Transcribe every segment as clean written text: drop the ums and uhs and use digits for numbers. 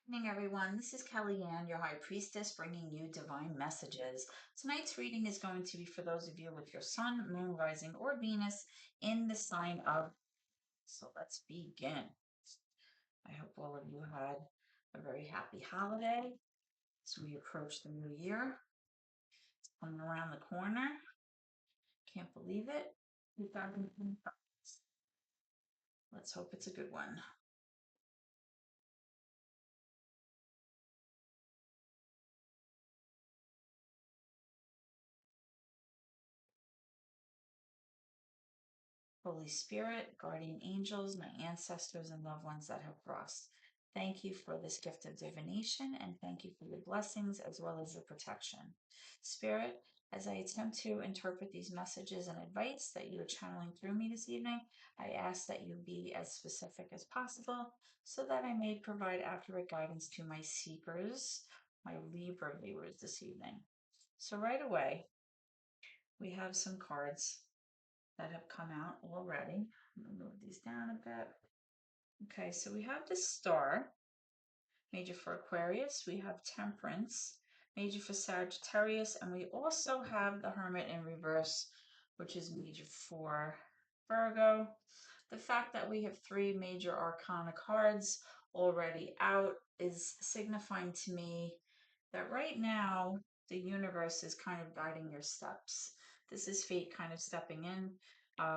Good evening, everyone. This is Kellyanne, your High Priestess, bringing you divine messages. Tonight's reading is going to be for those of you with your Sun, Moon, Rising, or Venus in the sign of. So let's begin. I hope all of you had a very happy holiday as we approach the new year. It's coming around the corner. Can't believe it. 2025. Let's hope it's a good one. Holy Spirit, guardian angels, my ancestors, and loved ones that have crossed. Thank you for this gift of divination and thank you for your blessings as well as your protection. Spirit, as I attempt to interpret these messages and advice that you are channeling through me this evening, I ask that you be as specific as possible so that I may provide accurate guidance to my seekers, my Libra viewers this evening. So right away, we have some cards that have come out already. I'm going to move these down a bit. Okay, so we have the Star, major for Aquarius. We have Temperance, major for Sagittarius. And we also have the Hermit in reverse, which is major for Virgo. The fact that we have three major arcana cards already out is signifying to me that right now the universe is kind of guiding your steps. This is fate kind of stepping in.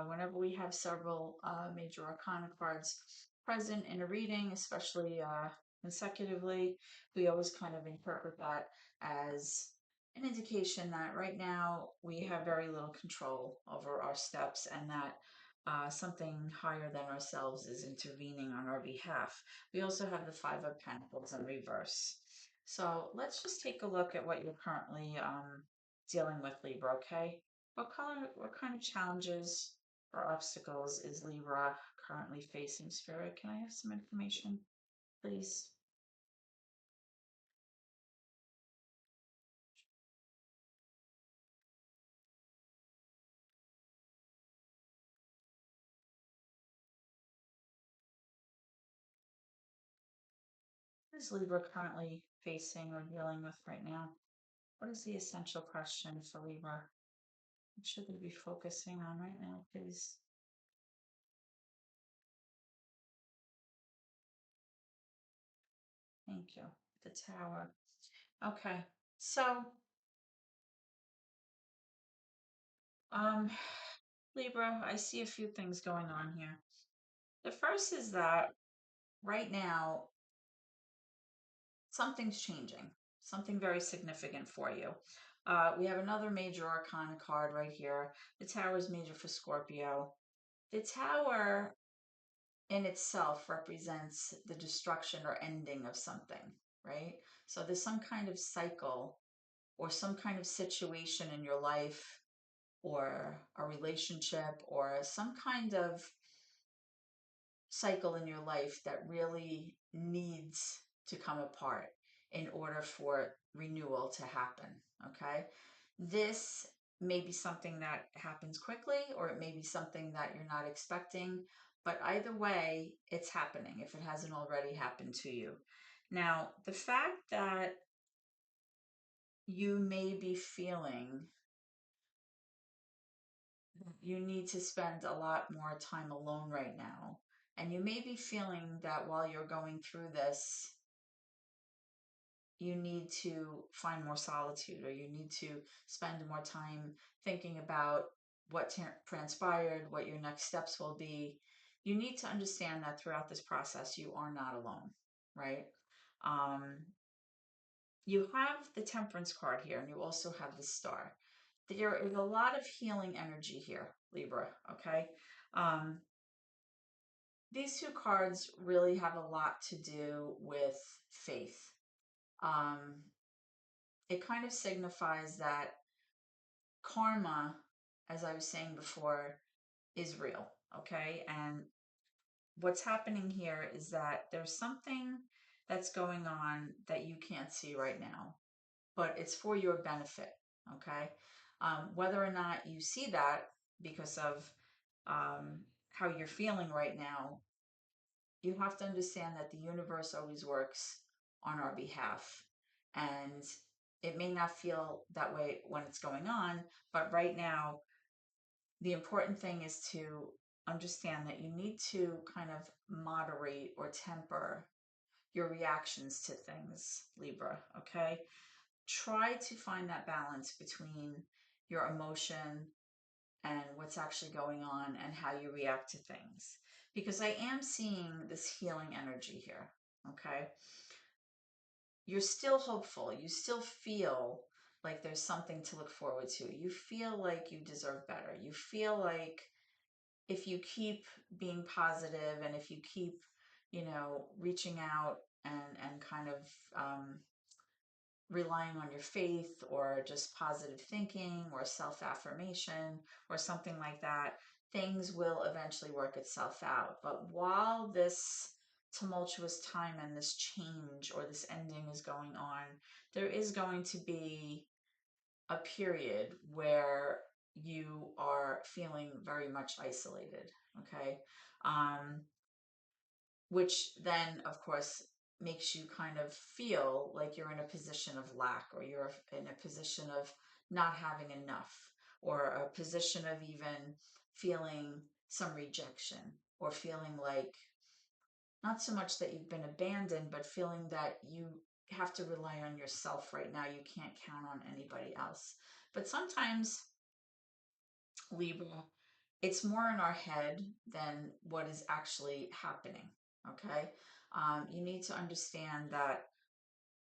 Whenever we have several major arcana cards present in a reading, especially consecutively, we always kind of interpret that as an indication that right now we have very little control over our steps and that something higher than ourselves is intervening on our behalf. We also have the Five of Pentacles in reverse. So let's just take a look at what you're currently dealing with, Libra, okay? What kind of challenges or obstacles is Libra currently facing, Spirit? Can I have some information, please? What is Libra currently facing or dealing with right now? What is the essential question for Libra? What should they be focusing on right now, please? Thank you. The Tower. Okay. So, um, Libra, I see a few things going on here. The first is that right now, something's changing, something very significant for you. We have another major arcana card right here. The Tower is major for Scorpio. The Tower in itself represents the destruction or ending of something, right? So there's some kind of cycle or some kind of situation in your life or a relationship or some kind of cycle in your life that really needs to come apart in order for renewal to happen. Okay. This may be something that happens quickly, or it may be something that you're not expecting, but either way, it's happening if it hasn't already happened to you. Now, the fact that you may be feeling you need to spend a lot more time alone right now. And you may be feeling that while you're going through this, you need to find more solitude or you need to spend more time thinking about what transpired, what your next steps will be. You need to understand that throughout this process, you are not alone, right? Um, you have the Temperance card here and you also have the Star. There is a lot of healing energy here, Libra, okay? Um, these two cards really have a lot to do with faith. Um, it kind of signifies that karma, as I was saying before, is real, okay? And what's happening here is that there's something that's going on that you can't see right now, but it's for your benefit, okay? Whether or not you see that because of how you're feeling right now, you have to understand that the universe always works on our behalf. And it may not feel that way when it's going on, but right now, the important thing is to understand that you need to kind of moderate or temper your reactions to things, Libra, okay? Try to find that balance between your emotion and what's actually going on and how you react to things. Because I am seeing this healing energy here, okay? You're still hopeful. You still feel like there's something to look forward to. You feel like you deserve better. You feel like if you keep being positive and if you keep, reaching out and kind of relying on your faith or just positive thinking or self-affirmation or something like that, things will eventually work itself out. But while this tumultuous time and this change or this ending is going on, there is going to be a period where you are feeling very much isolated, okay? Which then, of course, makes you kind of feel like you're in a position of lack, or you're in a position of not having enough, or a position of even feeling some rejection, or feeling like not so much that you've been abandoned, but feeling that you have to rely on yourself right now. You can't count on anybody else. But sometimes, Libra, it's more in our head than what is actually happening. Okay. You need to understand that,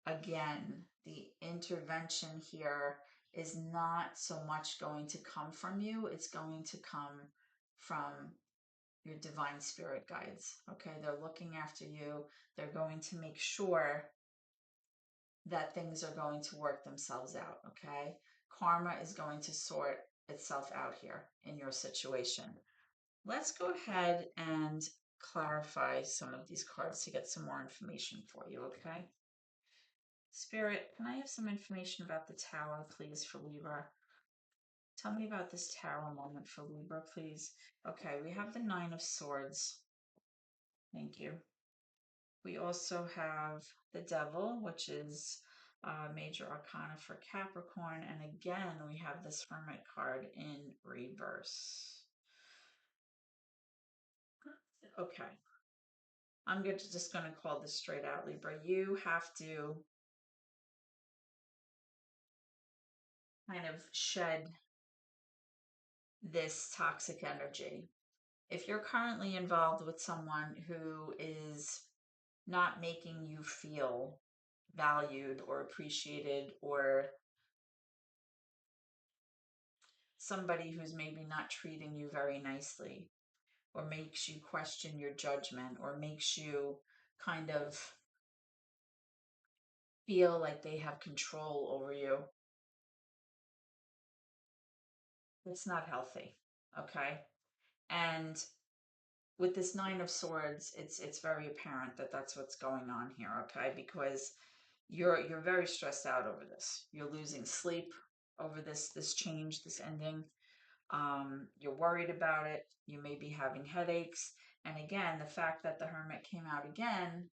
again, the intervention here is not so much going to come from you, it's going to come from your divine spirit guides. Okay. They're looking after you, they're going to make sure that things are going to work themselves out. Okay. Karma is going to sort itself out here in your situation. Let's go ahead and clarify some of these cards to get some more information for you, okay? Spirit, can I have some information about the Tower, please, for Libra? Tell me about this Tower moment for Libra, please. Okay, we have the Nine of Swords. Thank you. We also have the Devil, which is major arcana for Capricorn. And again, we have this Hermit card in reverse. Okay. I'm just going to call this straight out, Libra. You have to kind of shed this toxic energy. If you're currently involved with someone who is not making you feel valued or appreciated, or somebody who's maybe not treating you very nicely, or makes you question your judgment, or makes you kind of feel like they have control over you, it's not healthy, okay? And with this Nine of Swords, it's very apparent that that's what's going on here, okay? Because you're very stressed out over this. You're losing sleep over this change, this ending. You're worried about it. You may be having headaches. And again, the fact that the Hermit came out again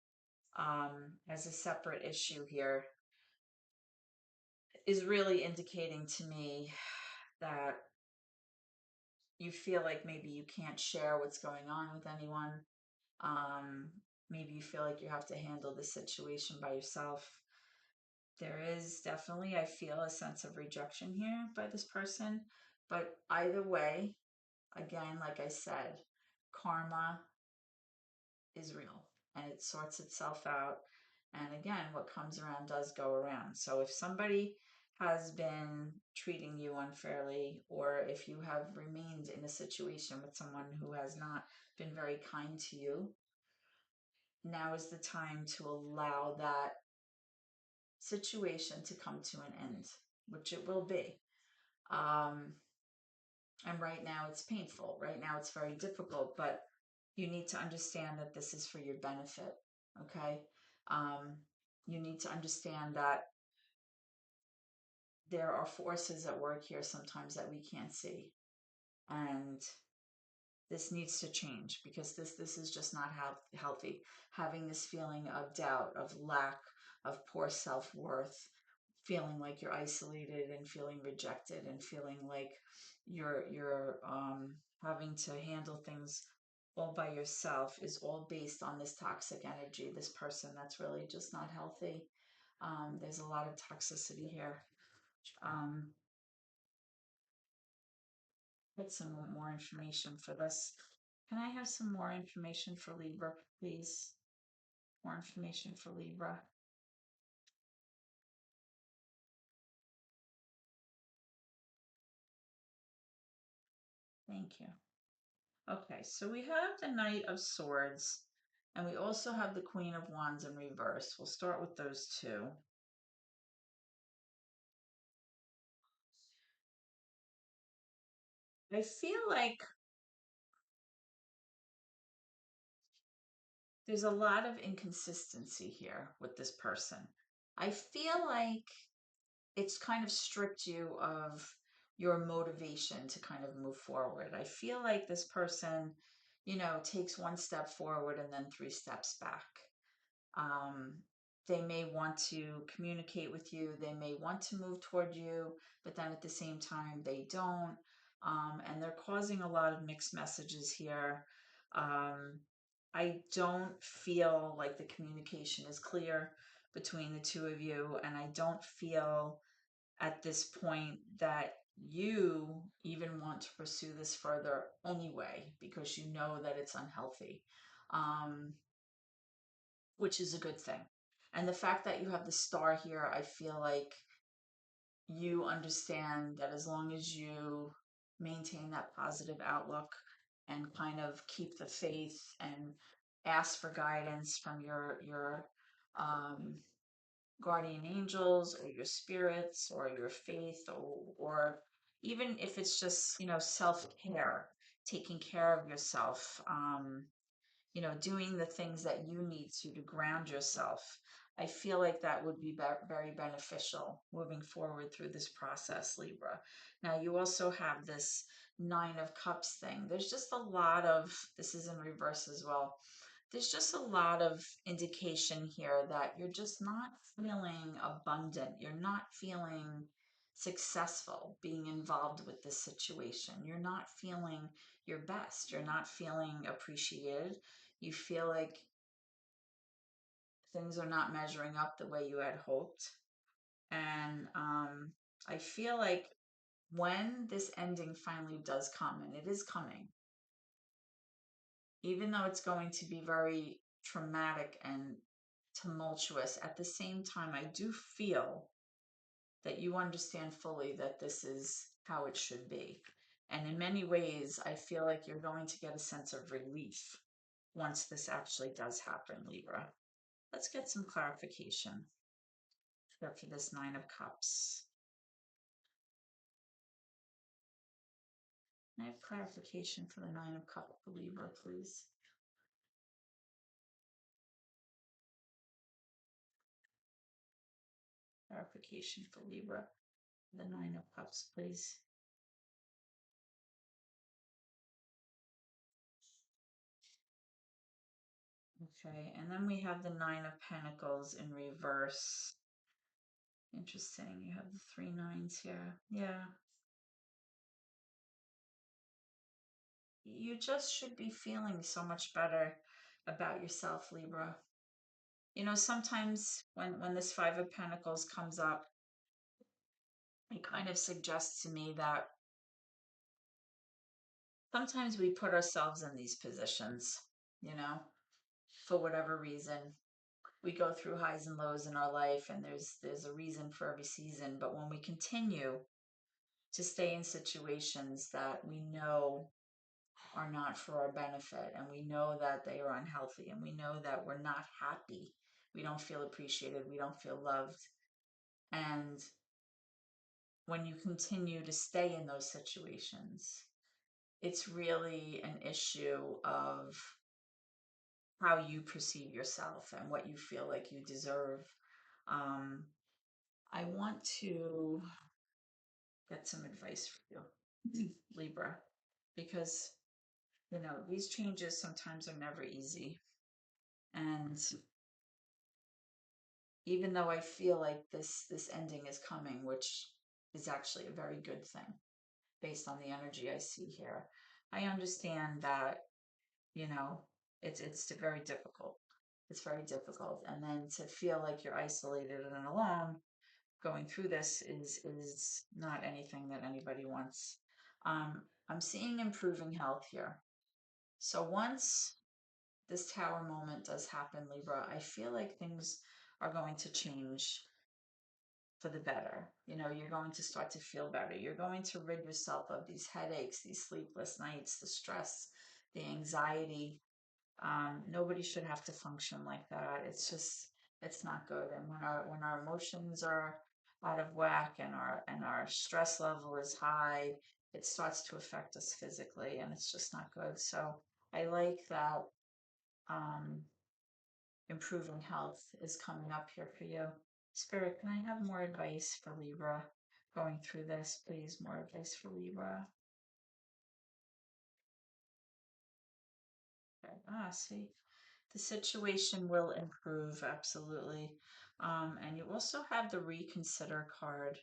as a separate issue here is really indicating to me that you feel like maybe you can't share what's going on with anyone. Maybe you feel like you have to handle this situation by yourself. There is definitely, I feel, a sense of rejection here by this person. But either way, again, like I said, karma is real and it sorts itself out. And again, what comes around does go around. So if somebody has been treating you unfairly, or if you have remained in a situation with someone who has not been very kind to you, now is the time to allow that situation to come to an end, which it will be. And right now it's painful. Right now it's very difficult, but you need to understand that this is for your benefit, okay? You need to understand that there are forces at work here sometimes that we can't see. And this needs to change, because this is just not healthy. Having this feeling of doubt, of lack, of poor self-worth, feeling like you're isolated and feeling rejected and feeling like you're having to handle things all by yourself is all based on this toxic energy, this person that's really just not healthy. There's a lot of toxicity here. Um, get some more information for this. Can I have some more information for Libra, please? More information for Libra. Thank you. Okay, so we have the Knight of Swords, and we also have the Queen of Wands in reverse. We'll start with those two. I feel like there's a lot of inconsistency here with this person. I feel like it's kind of stripped you of your motivation to kind of move forward. I feel like this person, takes one step forward and then three steps back. Um, they may want to communicate with you, they may want to move toward you, but then at the same time, they don't. And they're causing a lot of mixed messages here. Um, I don't feel like the communication is clear between the two of you, and I don't feel at this point that you even want to pursue this further anyway, because you know that it's unhealthy. Um, which is a good thing. And the fact that you have the star here, I feel like you understand that as long as you maintain that positive outlook and kind of keep the faith and ask for guidance from your um, guardian angels or your spirits or your faith, or even if it's just self-care, taking care of yourself, doing the things that you need to ground yourself. I feel like that would be very beneficial moving forward through this process, Libra. Now, you also have this Nine of Cups thing. There's just a lot of, this is in reverse as well. There's just a lot of indication here that you're just not feeling abundant. You're not feeling successful being involved with this situation. You're not feeling your best. You're not feeling appreciated. You feel like things are not measuring up the way you had hoped. And I feel like when this ending finally does come, and it is coming, even though it's going to be very traumatic and tumultuous, at the same time, I do feel that you understand fully that this is how it should be. And in many ways, I feel like you're going to get a sense of relief once this actually does happen, Libra. Let's get some clarification for this Nine of Cups. I have clarification for the Nine of Cups for Libra, please. Clarification for Libra, the Nine of Cups, please. Okay, and then we have the Nine of Pentacles in reverse. Interesting, you have the three nines here. Yeah. You just should be feeling so much better about yourself, Libra. Sometimes when this Five of Pentacles comes up, it kind of suggests to me that sometimes we put ourselves in these positions, you know, for whatever reason. We go through highs and lows in our life, and there's a reason for every season. But when we continue to stay in situations that we know are not for our benefit, and we know that they are unhealthy, and we know that we're not happy, we don't feel appreciated, we don't feel loved, and when you continue to stay in those situations, it's really an issue of how you perceive yourself and what you feel like you deserve. Um, I want to get some advice for you, Libra, because, these changes sometimes are never easy. And, even though I feel like this ending is coming, which is actually a very good thing based on the energy I see here. I understand that, you know, it's very difficult. It's very difficult. And then to feel like you're isolated and alone going through this is not anything that anybody wants. I'm seeing improving health here. So once this tower moment does happen, Libra, I feel like things are going to change for the better. You know, you're going to start to feel better. You're going to rid yourself of these headaches, these sleepless nights, the stress, the anxiety. Nobody should have to function like that. It's just, it's not good. And when our emotions are out of whack and our stress level is high, it starts to affect us physically, and it's just not good. So I like that um, improving health is coming up here for you. Spirit, can I have more advice for Libra going through this, please? More advice for Libra. Okay. Ah, see, the situation will improve, absolutely. And you also have the reconsider card.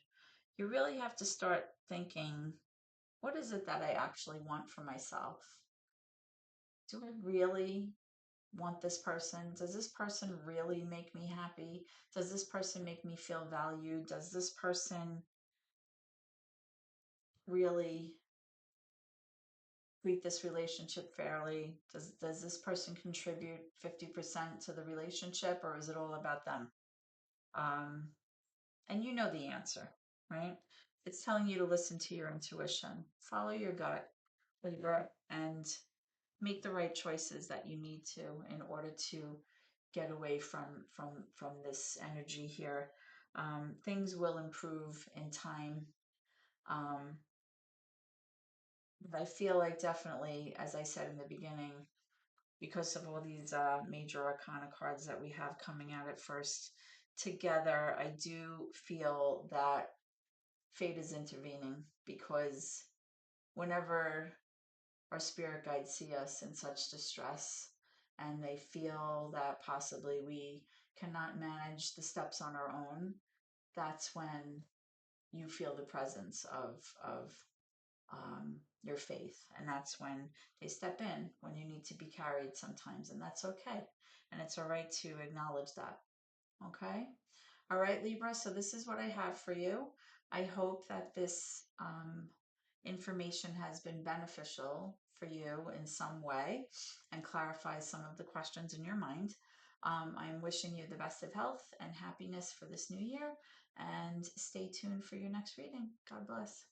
You really have to start thinking, what is it that I actually want for myself? Do I really want this person? Does this person really make me happy? Does this person make me feel valued? Does this person really treat this relationship fairly? Does this person contribute 50% to the relationship, or is it all about them? Um, and you know the answer, right? It's telling you to listen to your intuition, follow your gut, Libra, and make the right choices that you need to in order to get away from this energy here. Things will improve in time. Um, but I feel like definitely, as I said in the beginning, because of all these major arcana cards that we have coming out at first together, I do feel that fate is intervening, because whenever our spirit guides see us in such distress and they feel that possibly we cannot manage the steps on our own, that's when you feel the presence of your faith. And that's when they step in, when you need to be carried sometimes. And that's okay. And it's all right to acknowledge that. Okay. All right, Libra. So this is what I have for you. I hope that this information has been beneficial for you in some way and clarifies some of the questions in your mind. I'm wishing you the best of health and happiness for this new year, and stay tuned for your next reading. God bless.